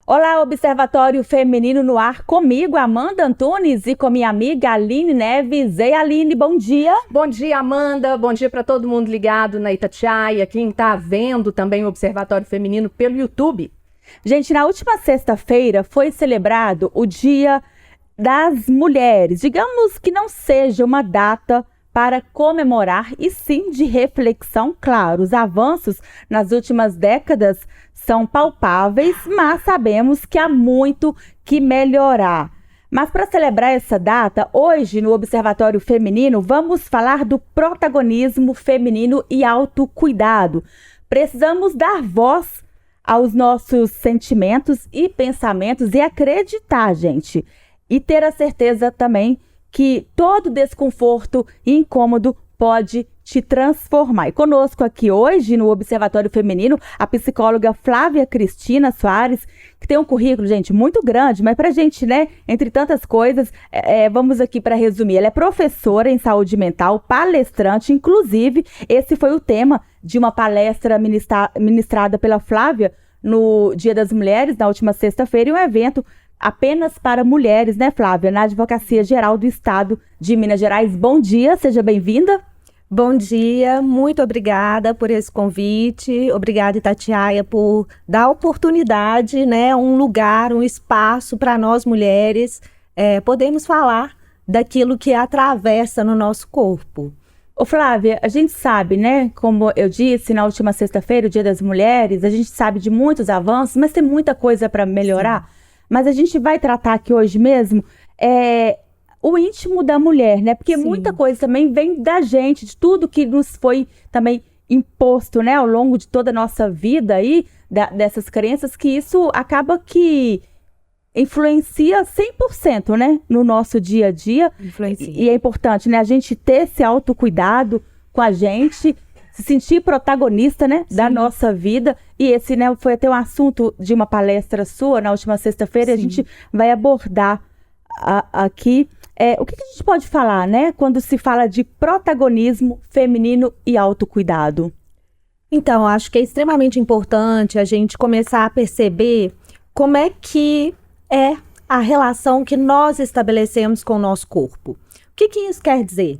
Olá, Observatório Feminino no ar, comigo, Amanda Antunes, e com minha amiga Aline Neves. Ei, Aline, bom dia. Bom dia, Amanda. Bom dia para todo mundo ligado na Itatiaia, quem está vendo também o Observatório Feminino pelo YouTube. Gente, na última sexta-feira foi celebrado o Dia das Mulheres. Digamos que não seja uma data para comemorar, e sim de reflexão. Claro, os avanços nas últimas décadas são palpáveis, mas sabemos que há muito que melhorar. Mas para celebrar essa data, hoje no Observatório Feminino, vamos falar do protagonismo feminino e autocuidado. Precisamos dar voz aos nossos sentimentos e pensamentos e acreditar, gente, e ter a certeza também que todo desconforto e incômodo pode te transformar. E conosco aqui hoje no Observatório Feminino, a psicóloga Flávia Cristina Soares, que tem um currículo, gente, muito grande, mas pra gente, né, entre tantas coisas, vamos aqui para resumir. Ela é professora em saúde mental, palestrante, inclusive, esse foi o tema de uma palestra ministrada pela Flávia no Dia das Mulheres, na última sexta-feira, e um evento apenas para mulheres, né, Flávia, na Advocacia Geral do Estado de Minas Gerais. Bom dia, seja bem-vinda. Bom dia, muito obrigada por esse convite, obrigada, Itatiaia, por dar oportunidade, né, um lugar, um espaço para nós mulheres podermos falar daquilo que atravessa no nosso corpo. Ô Flávia, a gente sabe, né, como eu disse, na última sexta-feira, o Dia das Mulheres, a gente sabe de muitos avanços, mas tem muita coisa para melhorar. Sim. Mas a gente vai tratar aqui hoje mesmo o íntimo da mulher, né? Porque Sim. muita coisa também vem da gente, de tudo que nos foi também imposto, né? Ao longo de toda a nossa vida aí, dessas crenças, que isso acaba que influencia 100%, né? No nosso dia a dia. Influencia. E é importante, né? A gente ter esse autocuidado com a gente, se sentir protagonista, né, da nossa vida. E esse, né, foi até um assunto de uma palestra sua na última sexta-feira. A gente vai abordar aqui. O que a gente pode falar, né, quando se fala de protagonismo feminino e autocuidado? Então, acho que é extremamente importante a gente começar a perceber como é que é a relação que nós estabelecemos com o nosso corpo. O que isso quer dizer?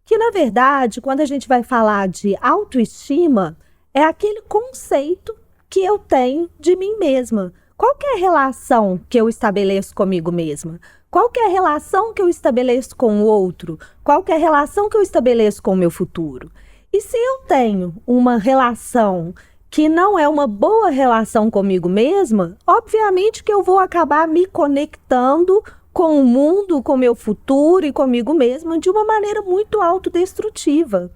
Que, na verdade, quando a gente vai falar de autoestima, é aquele conceito que eu tenho de mim mesma. Qual que é a relação que eu estabeleço comigo mesma? Qual que é a relação que eu estabeleço com o outro? Qual que é a relação que eu estabeleço com o meu futuro? E se eu tenho uma relação que não é uma boa relação comigo mesma, obviamente que eu vou acabar me conectando com o mundo, com o meu futuro e comigo mesma de uma maneira muito autodestrutiva.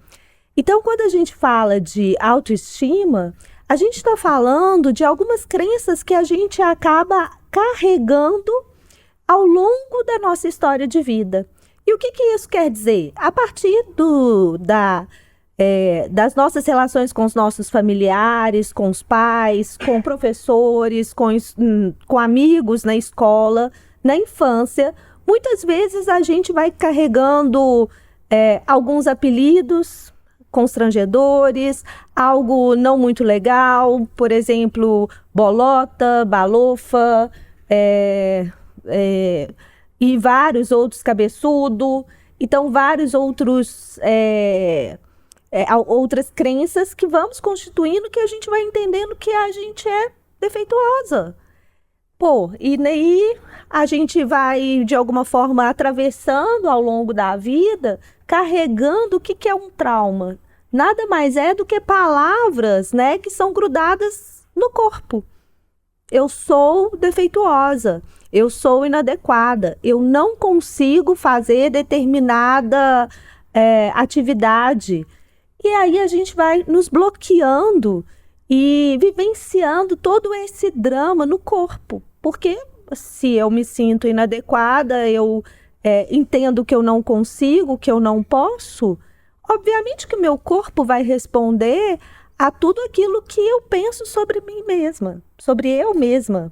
Então, quando a gente fala de autoestima, a gente está falando de algumas crenças que a gente acaba carregando ao longo da nossa história de vida. E o que isso quer dizer? A partir das nossas relações com os nossos familiares, com os pais, com professores, com amigos na escola, na infância, muitas vezes a gente vai carregando alguns apelidos constrangedores, algo não muito legal, por exemplo, bolota, balofa, e vários outros, cabeçudo. Então, vários outros outras crenças que vamos constituindo, que a gente vai entendendo que a gente é defeituosa. E daí a gente vai, de alguma forma, atravessando ao longo da vida, carregando o que é um trauma. Nada mais é do que palavras, né, que são grudadas no corpo. Eu sou defeituosa, eu sou inadequada, eu não consigo fazer determinada atividade. E aí a gente vai nos bloqueando e vivenciando todo esse drama no corpo. Porque se eu me sinto inadequada, eu entendo que eu não consigo, que eu não posso, obviamente que o meu corpo vai responder a tudo aquilo que eu penso sobre mim mesma, sobre eu mesma.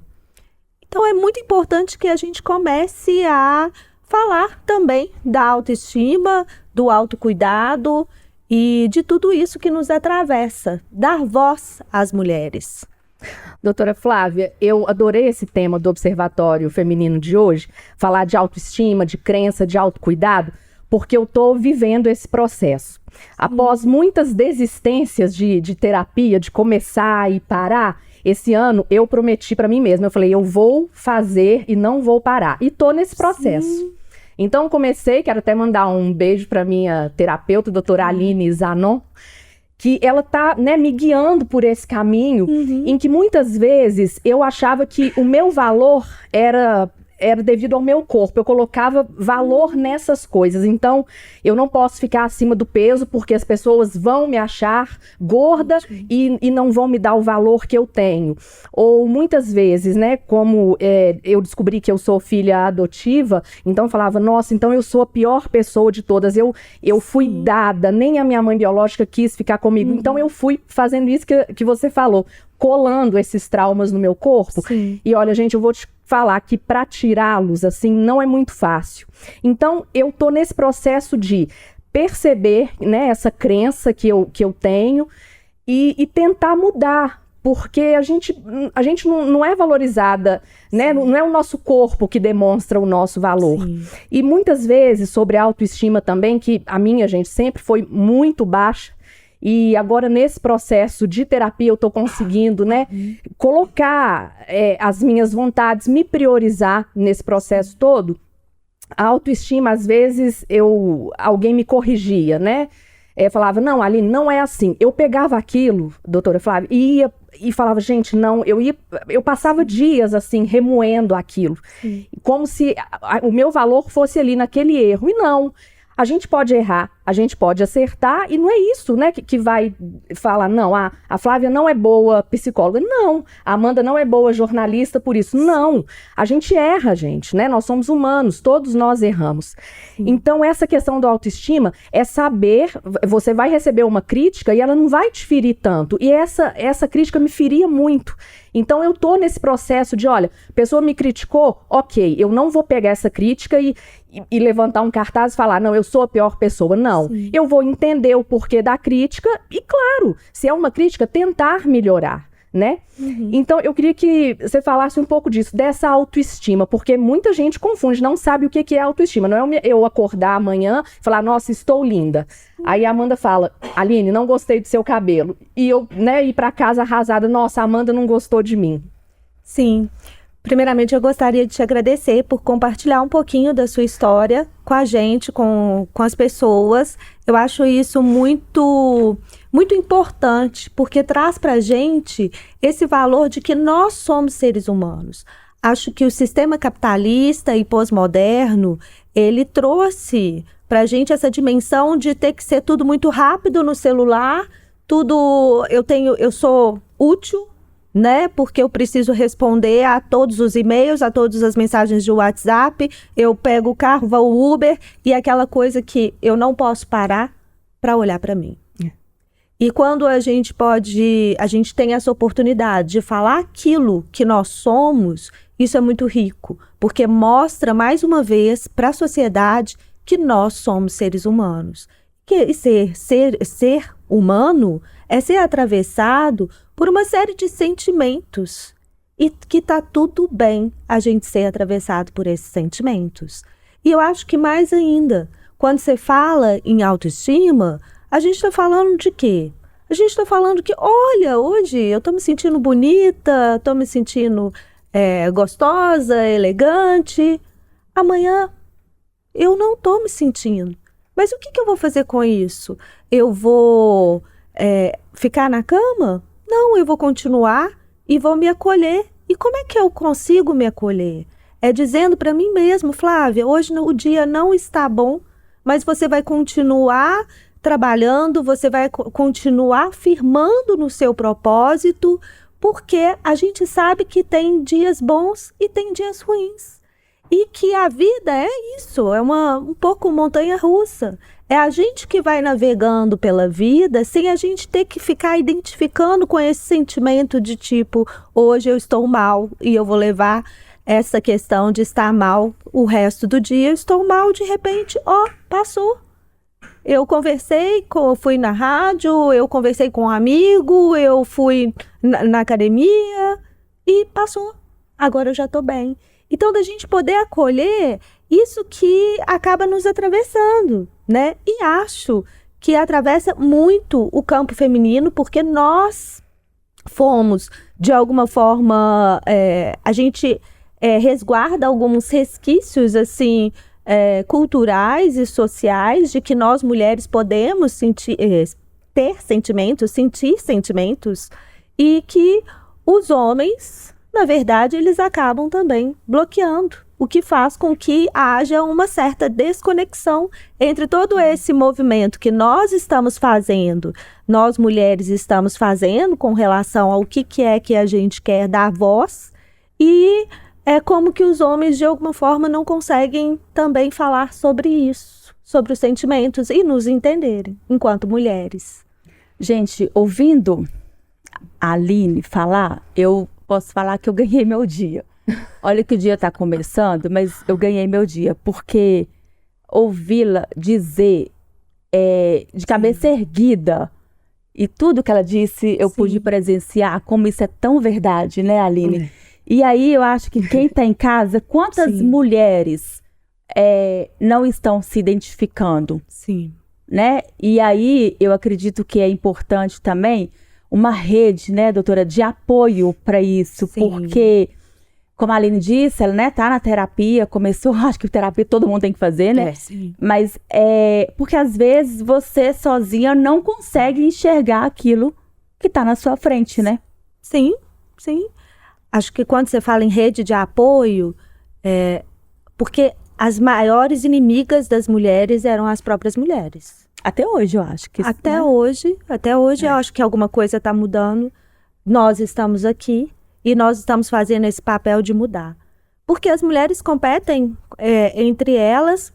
Então é muito importante que a gente comece a falar também da autoestima, do autocuidado e de tudo isso que nos atravessa, dar voz às mulheres. Doutora Flávia, eu adorei esse tema do Observatório Feminino de hoje, falar de autoestima, de crença, de autocuidado, porque eu estou vivendo esse processo. Após muitas desistências de terapia, de começar e parar, esse ano eu prometi para mim mesma, eu falei, eu vou fazer e não vou parar. E estou nesse processo. Sim. Então comecei, quero até mandar um beijo para minha terapeuta, doutora Aline Zanon, que ela tá, né, me guiando por esse caminho, em que muitas vezes eu achava que o meu valor era devido ao meu corpo, eu colocava valor nessas coisas, então eu não posso ficar acima do peso porque as pessoas vão me achar gorda e não vão me dar o valor que eu tenho. Ou muitas vezes, né, como eu descobri que eu sou filha adotiva, então eu falava, nossa, então eu sou a pior pessoa de todas, eu fui dada, nem a minha mãe biológica quis ficar comigo, então eu fui fazendo isso que você falou, colando esses traumas no meu corpo. Sim. E olha, gente, eu vou te falar que para tirá-los, assim, não é muito fácil. Então, eu tô nesse processo de perceber, né, essa crença que eu tenho e tentar mudar, porque a gente não é valorizada, né? Não é o nosso corpo que demonstra o nosso valor. Sim. E muitas vezes, sobre a autoestima também, que a minha, gente, sempre foi muito baixa, e agora, nesse processo de terapia, eu estou conseguindo, né, colocar as minhas vontades, me priorizar nesse processo todo. A autoestima, às vezes, alguém me corrigia, né? Falava, não, Aline, não é assim. Eu pegava aquilo, doutora Flávia, e falava, gente, não, eu passava dias, assim, remoendo aquilo. Como se o meu valor fosse ali naquele erro. E não. A gente pode errar, a gente pode acertar, e não é isso, né, que vai falar, não, a Flávia não é boa psicóloga, não, a Amanda não é boa jornalista por isso, não, a gente erra, gente, né, nós somos humanos, todos nós erramos. Sim. Então, essa questão da autoestima é saber, você vai receber uma crítica e ela não vai te ferir tanto, e essa crítica me feria muito. Então, eu tô nesse processo de, olha, a pessoa me criticou, ok, eu não vou pegar essa crítica e levantar um cartaz e falar, não, eu sou a pior pessoa. Não, sim, eu vou entender o porquê da crítica e, claro, se é uma crítica, tentar melhorar, né? Então, eu queria que você falasse um pouco disso, dessa autoestima, porque muita gente confunde, não sabe o que é autoestima. Não é eu acordar amanhã e falar, nossa, estou linda. Aí a Amanda fala, Aline, não gostei do seu cabelo. E eu, né, ir para casa arrasada, nossa, a Amanda não gostou de mim. Sim. Primeiramente, eu gostaria de te agradecer por compartilhar um pouquinho da sua história com a gente, com as pessoas. Eu acho isso muito, muito importante, porque traz para a gente esse valor de que nós somos seres humanos. Acho que o sistema capitalista e pós-moderno, ele trouxe para a gente essa dimensão de ter que ser tudo muito rápido no celular, tudo, eu sou útil, né? Porque eu preciso responder a todos os e-mails, a todas as mensagens de WhatsApp, eu pego o carro, vou ao Uber, e aquela coisa que eu não posso parar para olhar para mim. E quando a gente tem essa oportunidade de falar aquilo que nós somos, isso é muito rico, porque mostra mais uma vez para a sociedade que nós somos seres humanos. Que ser humano é ser atravessado por uma série de sentimentos e que tá tudo bem a gente ser atravessado por esses sentimentos. E eu acho que mais ainda, quando você fala em autoestima, a gente está falando de quê? A gente está falando que, olha, hoje eu estou me sentindo bonita, estou me sentindo gostosa, elegante. Amanhã eu não estou me sentindo. Mas o que eu vou fazer com isso? Eu vou ficar na cama? Não, eu vou continuar e vou me acolher. E como é que eu consigo me acolher? É dizendo para mim mesmo, Flávia, hoje o dia não está bom, mas você vai continuar trabalhando, você vai continuar firmando no seu propósito, porque a gente sabe que tem dias bons e tem dias ruins. E que a vida é isso, é um pouco montanha-russa. É a gente que vai navegando pela vida sem a gente ter que ficar identificando com esse sentimento de tipo, hoje eu estou mal e eu vou levar essa questão de estar mal o resto do dia. Eu estou mal, de repente, passou. eu conversei, fui na rádio, eu conversei com um amigo, eu fui na academia e passou. Agora eu já tô bem. Então, da gente poder acolher isso que acaba nos atravessando, né? E acho que atravessa muito o campo feminino, porque nós fomos, de alguma forma, a gente resguarda alguns resquícios, assim, culturais e sociais de que nós mulheres podemos ter sentimentos, sentir sentimentos, e que os homens, na verdade, eles acabam também bloqueando, o que faz com que haja uma certa desconexão entre todo esse movimento que nós estamos fazendo, nós mulheres estamos fazendo com relação ao que é que a gente quer dar voz, e é como que os homens, de alguma forma, não conseguem também falar sobre isso, sobre os sentimentos e nos entenderem enquanto mulheres. Gente, ouvindo a Aline falar, eu posso falar que eu ganhei meu dia. Olha que o dia está começando, mas eu ganhei meu dia, porque ouvi-la dizer de cabeça erguida, e tudo que ela disse eu pude presenciar, como isso é tão verdade, né, Aline? E aí eu acho que quem está em casa, quantas mulheres não estão se identificando? Sim. Né? E aí eu acredito que é importante também uma rede, né, doutora, de apoio para isso, porque, como a Aline disse, ela, né, tá na terapia, começou, acho que terapia todo mundo tem que fazer, né? Mas porque às vezes você sozinha não consegue enxergar aquilo que tá na sua frente, né? Sim, sim. Acho que quando você fala em rede de apoio, porque as maiores inimigas das mulheres eram as próprias mulheres. Até hoje, eu acho que isso, Até hoje eu acho que alguma coisa está mudando. Nós estamos aqui e nós estamos fazendo esse papel de mudar. Porque as mulheres competem entre elas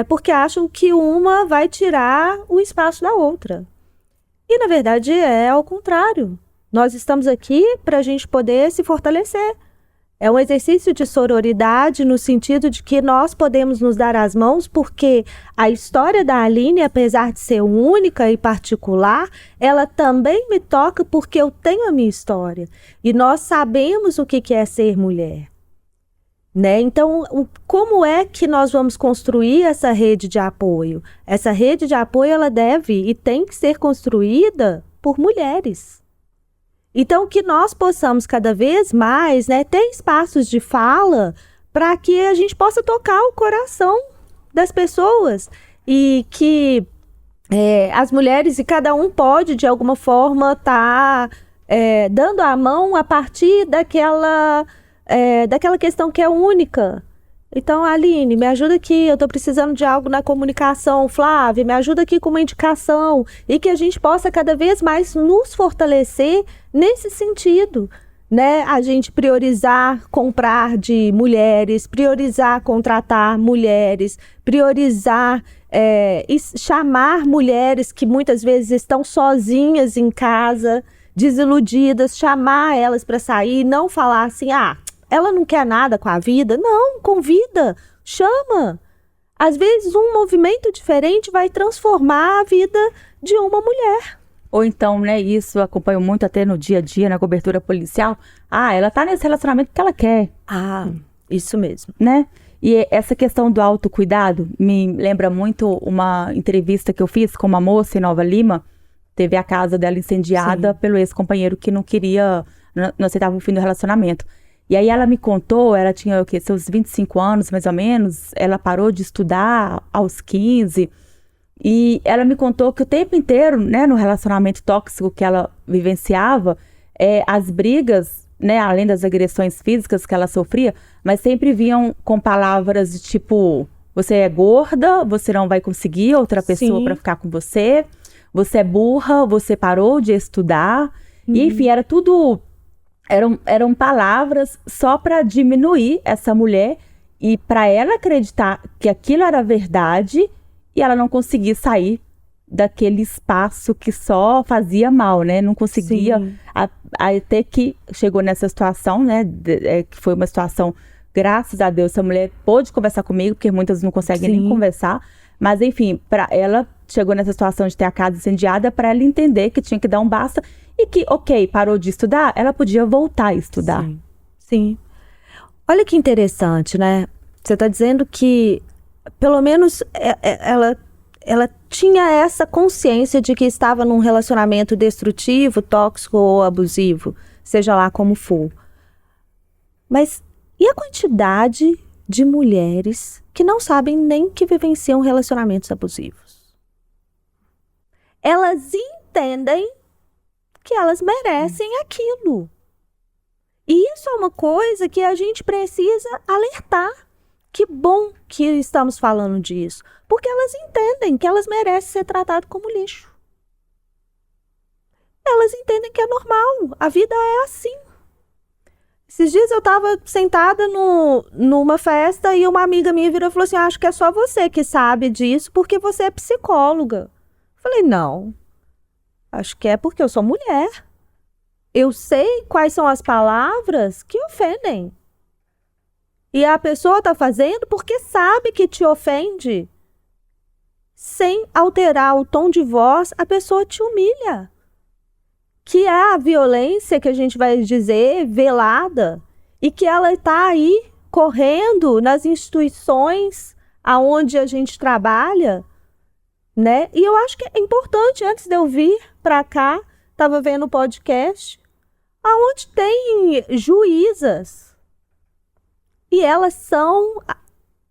porque acham que uma vai tirar o espaço da outra. E, na verdade, é ao contrário. Nós estamos aqui para a gente poder se fortalecer. É um exercício de sororidade no sentido de que nós podemos nos dar as mãos, porque a história da Aline, apesar de ser única e particular, ela também me toca porque eu tenho a minha história. E nós sabemos o que é ser mulher. Né? Então, como é que nós vamos construir essa rede de apoio? Essa rede de apoio, ela deve e tem que ser construída por mulheres. Então, que nós possamos cada vez mais, né, ter espaços de fala para que a gente possa tocar o coração das pessoas e que as mulheres e cada um pode, de alguma forma, estar dando a mão a partir daquela questão que é única. Então, Aline, me ajuda aqui, eu estou precisando de algo na comunicação. Flávia, me ajuda aqui com uma indicação. E que a gente possa cada vez mais nos fortalecer nesse sentido, né? A gente priorizar comprar de mulheres, priorizar contratar mulheres, priorizar e chamar mulheres que muitas vezes estão sozinhas em casa, desiludidas, chamar elas para sair, não falar assim, ela não quer nada com a vida. Não, convida, chama. Às vezes um movimento diferente vai transformar a vida de uma mulher. Ou então, né, isso eu acompanho muito até no dia a dia, na cobertura policial. Ela tá nesse relacionamento que ela quer. Isso mesmo. Né? E essa questão do autocuidado me lembra muito uma entrevista que eu fiz com uma moça em Nova Lima. Teve a casa dela incendiada pelo ex-companheiro que não queria, não aceitava o fim do relacionamento. E aí ela me contou, ela tinha seus 25 anos, mais ou menos, ela parou de estudar aos 15, e ela me contou que o tempo inteiro, né, no relacionamento tóxico que ela vivenciava, as brigas, né, além das agressões físicas que ela sofria, mas sempre vinham com palavras de tipo, você é gorda, você não vai conseguir outra pessoa para ficar com você, você é burra, você parou de estudar, e enfim, era tudo... Eram palavras só para diminuir essa mulher e para ela acreditar que aquilo era verdade e ela não conseguir sair daquele espaço que só fazia mal, né? Não conseguia, até que chegou nessa situação, né? Que foi uma situação, graças a Deus, essa mulher pôde conversar comigo, porque muitas não conseguem nem conversar, Mas, enfim, ela chegou nessa situação de ter a casa incendiada para ela entender que tinha que dar um basta e que, ok, parou de estudar, ela podia voltar a estudar. Sim, sim. Olha que interessante, né? Você está dizendo que, pelo menos, ela tinha essa consciência de que estava num relacionamento destrutivo, tóxico ou abusivo, seja lá como for. Mas e a quantidade de mulheres que não sabem nem que vivenciam relacionamentos abusivos? Elas entendem que elas merecem aquilo. E isso é uma coisa que a gente precisa alertar. Que bom que estamos falando disso, porque elas entendem que elas merecem ser tratadas como lixo. Elas entendem que é normal, a vida é assim. Esses dias eu estava sentada numa festa e uma amiga minha virou e falou assim, acho que é só você que sabe disso porque você é psicóloga. Falei, não, acho que é porque eu sou mulher. Eu sei quais são as palavras que ofendem. E a pessoa está fazendo porque sabe que te ofende. Sem alterar o tom de voz, a pessoa te humilha. Que é a violência que a gente vai dizer velada e que ela está aí correndo nas instituições aonde a gente trabalha, né? E eu acho que é importante, antes de eu vir para cá, estava vendo o podcast, aonde tem juízas e elas são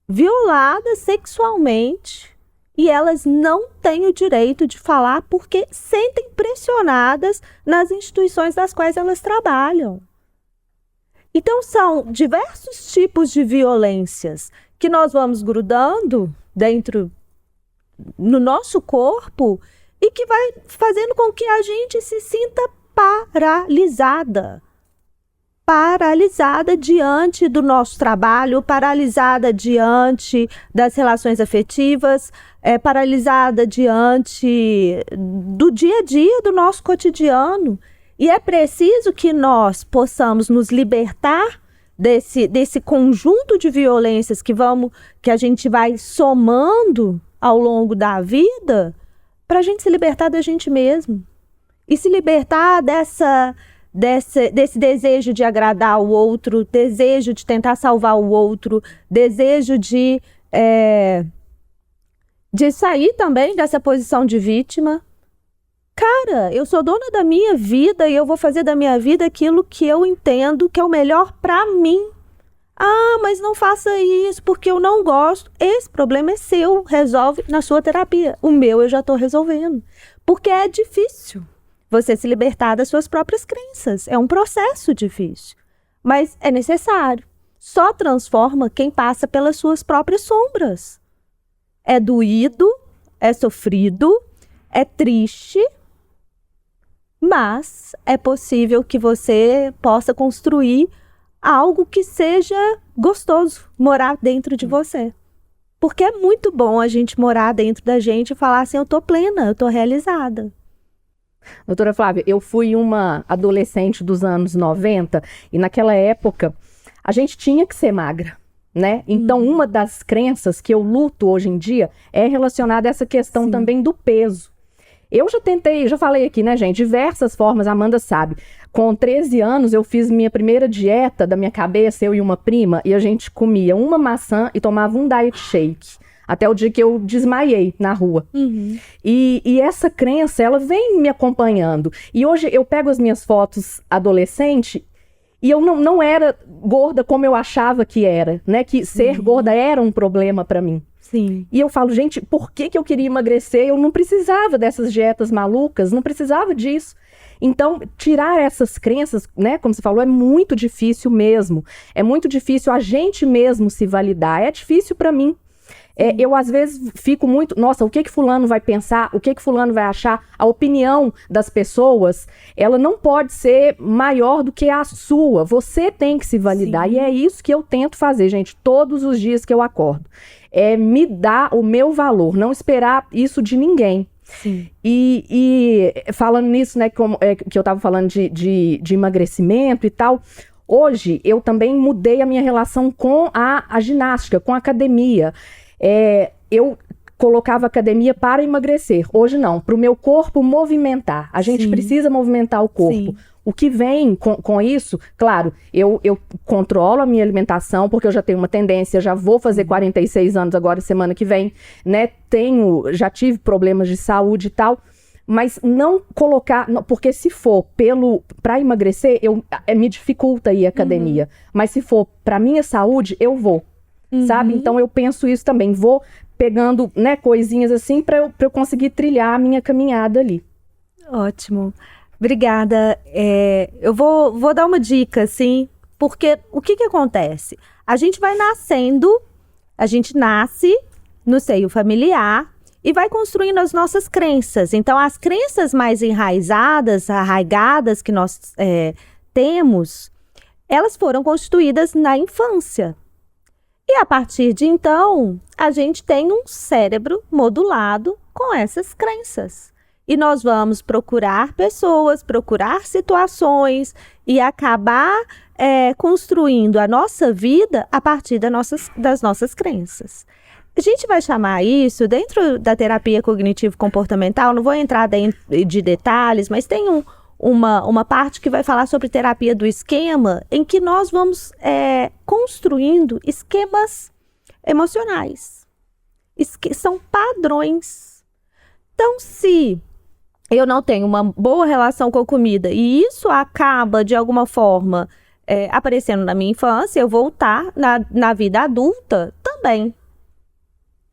violadas sexualmente e elas não têm o direito de falar porque sentem pressionadas nas instituições das quais elas trabalham. Então são diversos tipos de violências que nós vamos grudando dentro no nosso corpo e que vai fazendo com que a gente se sinta paralisada diante do nosso trabalho, paralisada diante das relações afetivas, paralisada diante do dia a dia, do nosso cotidiano. E é preciso que nós possamos nos libertar desse conjunto de violências que a gente vai somando ao longo da vida, para a gente se libertar da gente mesmo. E se libertar desse desejo de agradar o outro, desejo de tentar salvar o outro, desejo de sair também dessa posição de vítima. Cara, eu sou dona da minha vida e eu vou fazer da minha vida aquilo que eu entendo que é o melhor para mim. Ah, mas não faça isso porque eu não gosto. Esse problema é seu, resolve na sua terapia. O meu eu já estou resolvendo. Porque é difícil você se libertar das suas próprias crenças. É um processo difícil, mas é necessário. Só transforma quem passa pelas suas próprias sombras. É doído, é sofrido, é triste, mas é possível que você possa construir algo que seja gostoso, morar dentro de você. Porque é muito bom a gente morar dentro da gente e falar assim, eu tô plena, eu tô realizada. Doutora Flávia, eu fui uma adolescente dos anos 90 e naquela época a gente tinha que ser magra, né? Então uma das crenças que eu luto hoje em dia é relacionada a essa questão também do peso. Eu já tentei, já falei aqui, né, gente, diversas formas, a Amanda sabe. Com 13 anos eu fiz minha primeira dieta da minha cabeça, eu e uma prima, e a gente comia uma maçã e tomava um diet shake. Até o dia que eu desmaiei na rua. E essa crença, ela vem me acompanhando. E hoje eu pego as minhas fotos adolescente e eu não era gorda como eu achava que era, né? Que ser gorda era um problema para mim. Sim. E eu falo, gente, por que eu queria emagrecer? Eu não precisava dessas dietas malucas, não precisava disso. Então, tirar essas crenças, né, como você falou, é muito difícil mesmo. É muito difícil a gente mesmo se validar. É difícil para mim. Eu, às vezes, fico muito... Nossa, o que fulano vai pensar? O que fulano vai achar? A opinião das pessoas, ela não pode ser maior do que a sua. Você tem que se validar. Sim. E é isso que eu tento fazer, gente, todos os dias que eu acordo. É me dar o meu valor, não esperar isso de ninguém. Sim. E falando nisso, né, que eu tava falando de emagrecimento e tal... Hoje, eu também mudei a minha relação com a ginástica, com a academia. Eu colocava academia para emagrecer. Hoje não, para o meu corpo movimentar. A gente precisa movimentar o corpo. Sim. O que vem com isso, claro, eu controlo a minha alimentação, porque eu já tenho uma tendência, já vou fazer 46 anos agora, semana que vem, né? Já tive problemas de saúde e tal, mas não colocar, porque se for para emagrecer, me dificulta ir à academia. Mas se for para minha saúde, eu vou, sabe? Então eu penso isso também, vou pegando, né, coisinhas assim para eu conseguir trilhar a minha caminhada ali. Ótimo. Obrigada. Eu vou dar uma dica, assim, porque o que acontece? A gente vai nascendo, a gente nasce no seio familiar e vai construindo as nossas crenças. Então, as crenças mais arraigadas que nós temos, elas foram constituídas na infância. E a partir de então, a gente tem um cérebro modulado com essas crenças. E nós vamos procurar pessoas, procurar situações e acabar construindo a nossa vida a partir das nossas crenças. A gente vai chamar isso, dentro da terapia cognitivo-comportamental, não vou entrar de detalhes, mas tem uma parte que vai falar sobre terapia do esquema, em que nós vamos construindo esquemas emocionais. São padrões. Então, se eu não tenho uma boa relação com a comida e isso acaba, de alguma forma, aparecendo na minha infância, eu vou estar na vida adulta também.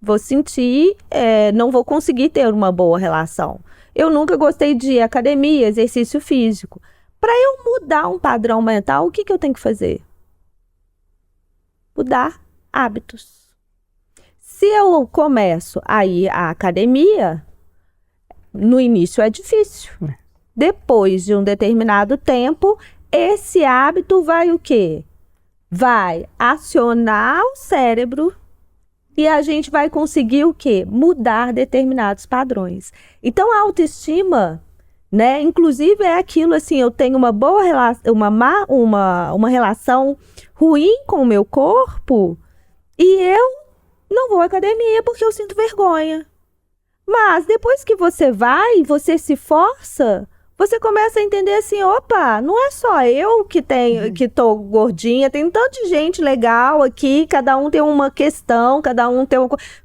Vou sentir, não vou conseguir ter uma boa relação. Eu nunca gostei de academia, exercício físico. Para eu mudar um padrão mental, o que eu tenho que fazer? Mudar hábitos. Se eu começo a ir à academia, no início é difícil. Depois de um determinado tempo, esse hábito vai o quê? Vai acionar o cérebro e a gente vai conseguir o quê? Mudar determinados padrões. Então, a autoestima, né? Inclusive é aquilo assim, eu tenho uma boa relação, uma relação ruim com o meu corpo e eu não vou à academia porque eu sinto vergonha. Mas depois que você vai, você se força, você começa a entender assim, opa, não é só eu que tô gordinha, tem tanta gente legal aqui, cada um tem uma questão, cada um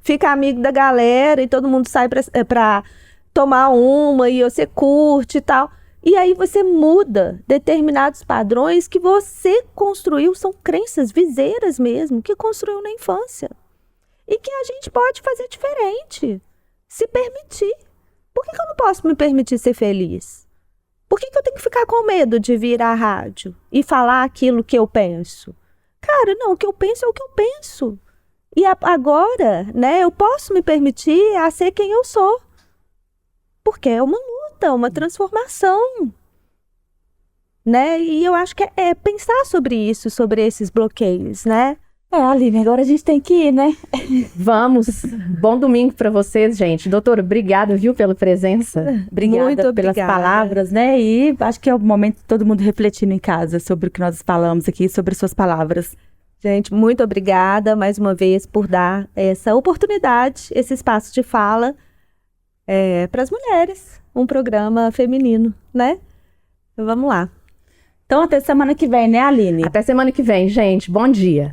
fica amigo da galera e todo mundo sai pra tomar uma e você curte e tal. E aí você muda determinados padrões que você construiu, são crenças viseiras mesmo, que construiu na infância. E que a gente pode fazer diferente. Se permitir. Por que eu não posso me permitir ser feliz? Por que eu tenho que ficar com medo de vir à rádio e falar aquilo que eu penso? Cara, não, o que eu penso é o que eu penso. E agora, né, eu posso me permitir a ser quem eu sou. Porque é uma luta, uma transformação. Né? E eu acho que é pensar sobre isso, sobre esses bloqueios, né? Aline, agora a gente tem que ir, né? Vamos. Bom domingo para vocês, gente. Doutora, obrigada, viu, pela presença. Obrigada pelas palavras, né? E acho que é o momento de todo mundo refletindo em casa sobre o que nós falamos aqui, sobre suas palavras. Gente, muito obrigada mais uma vez por dar essa oportunidade, esse espaço de fala para as mulheres. Um programa feminino, né? Então, vamos lá. Então, até semana que vem, né, Aline? Até semana que vem, gente. Bom dia.